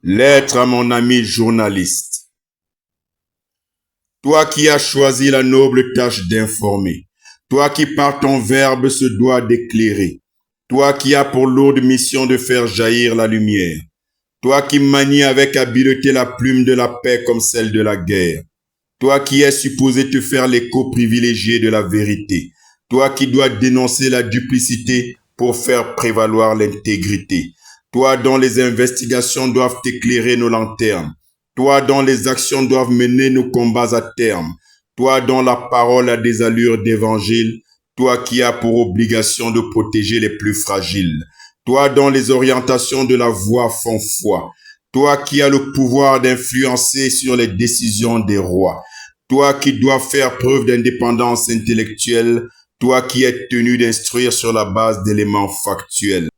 Lettre à mon ami journaliste. Toi qui as choisi la noble tâche d'informer, toi qui par ton verbe se dois d'éclairer, toi qui as pour lourde mission de faire jaillir la lumière, toi qui manies avec habileté la plume de la paix comme celle de la guerre, toi qui es supposé te faire l'écho privilégié de la vérité, toi qui dois dénoncer la duplicité pour faire prévaloir l'intégrité, toi dont les investigations doivent éclairer nos lanternes, toi dont les actions doivent mener nos combats à terme, toi dont la parole a des allures d'évangile, toi qui as pour obligation de protéger les plus fragiles, toi dont les orientations de la voix font foi, toi qui as le pouvoir d'influencer sur les décisions des rois, toi qui dois faire preuve d'indépendance intellectuelle, toi qui es tenu d'instruire sur la base d'éléments factuels.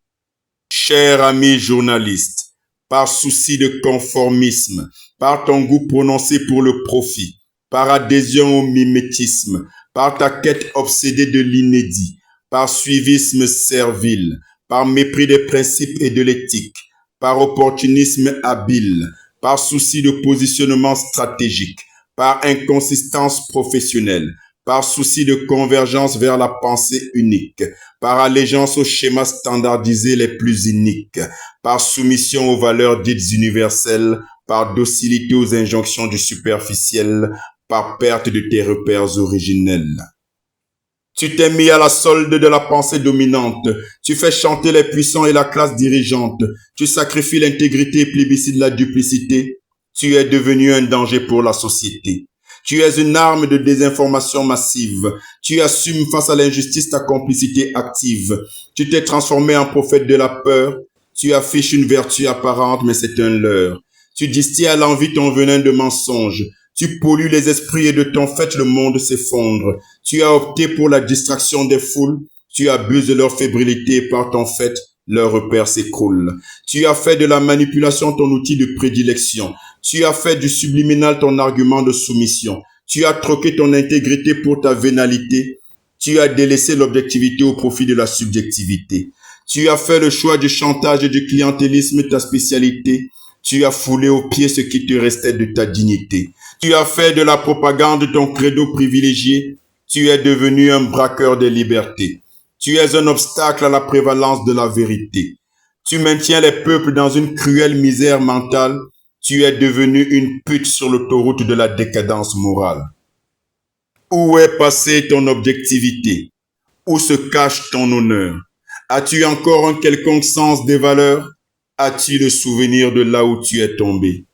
Cher ami journaliste, par souci de conformisme, par ton goût prononcé pour le profit, par adhésion au mimétisme, par ta quête obsédée de l'inédit, par suivisme servile, par mépris des principes et de l'éthique, par opportunisme habile, par souci de positionnement stratégique, par inconsistance professionnelle, par souci de convergence vers la pensée unique, par allégeance aux schémas standardisés les plus iniques, par soumission aux valeurs dites universelles, par docilité aux injonctions du superficiel, par perte de tes repères originels. Tu t'es mis à la solde de la pensée dominante, tu fais chanter les puissants et la classe dirigeante, tu sacrifies l'intégrité et plébiscites la duplicité, tu es devenu un danger pour la société. Tu es une arme de désinformation massive. Tu assumes face à l'injustice ta complicité active. Tu t'es transformé en prophète de la peur. Tu affiches une vertu apparente, mais c'est un leurre. Tu distilles à l'envie ton venin de mensonge. Tu pollues les esprits et de ton fait le monde s'effondre. Tu as opté pour la distraction des foules. Tu abuses de leur fébrilité et par ton fait, leurs repères s'écroulent. Tu as fait de la manipulation ton outil de prédilection. Tu as fait du subliminal ton argument de soumission. Tu as troqué ton intégrité pour ta vénalité. Tu as délaissé l'objectivité au profit de la subjectivité. Tu as fait le choix du chantage et du clientélisme ta spécialité. Tu as foulé aux pieds ce qui te restait de ta dignité. Tu as fait de la propagande ton credo privilégié. Tu es devenu un braqueur des libertés. Tu es un obstacle à la prévalence de la vérité. Tu maintiens les peuples dans une cruelle misère mentale. Tu es devenu une pute sur l'autoroute de la décadence morale. Où est passée ton objectivité? Où se cache ton honneur? As-tu encore un quelconque sens des valeurs? As-tu le souvenir de là où tu es tombé?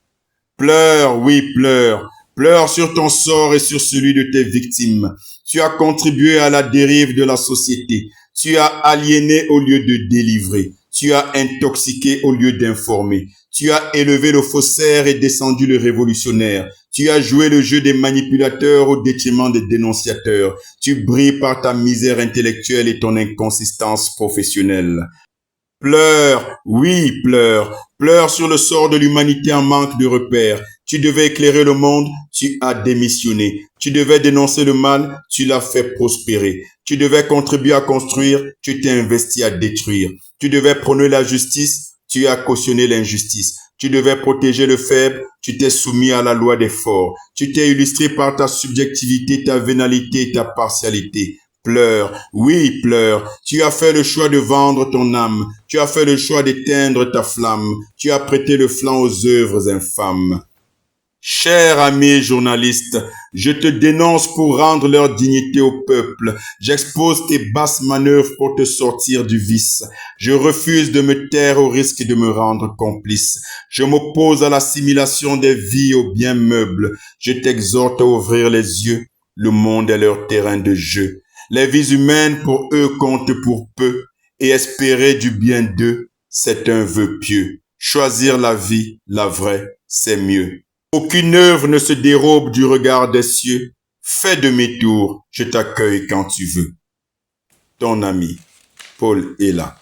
Pleure, oui, pleure. Pleure sur ton sort et sur celui de tes victimes. Tu as contribué à la dérive de la société. Tu as aliéné au lieu de délivrer. Tu as intoxiqué au lieu d'informer. Tu as élevé le faussaire et descendu le révolutionnaire. Tu as joué le jeu des manipulateurs au détriment des dénonciateurs. Tu brilles par ta misère intellectuelle et ton inconsistance professionnelle. Pleure, oui, pleure. Pleure sur le sort de l'humanité en manque de repères. Tu devais éclairer le monde, tu as démissionné. Tu devais dénoncer le mal, tu l'as fait prospérer. Tu devais contribuer à construire, tu t'es investi à détruire. Tu devais prôner la justice, tu as cautionné l'injustice. Tu devais protéger le faible, tu t'es soumis à la loi des forts. Tu t'es illustré par ta subjectivité, ta vénalité et ta partialité. Pleure, oui, pleure. Tu as fait le choix de vendre ton âme. Tu as fait le choix d'éteindre ta flamme. Tu as prêté le flanc aux œuvres infâmes. Cher ami journaliste, je te dénonce pour rendre leur dignité au peuple. J'expose tes basses manœuvres pour te sortir du vice. Je refuse de me taire au risque de me rendre complice. Je m'oppose à l'assimilation des vies aux biens meubles. Je t'exhorte à ouvrir les yeux. Le monde est leur terrain de jeu. Les vies humaines pour eux comptent pour peu, et espérer du bien d'eux, c'est un vœu pieux. Choisir la vie, la vraie, c'est mieux. Aucune œuvre ne se dérobe du regard des cieux. Fais demi-tour, je t'accueille quand tu veux. Ton ami, Paul est là.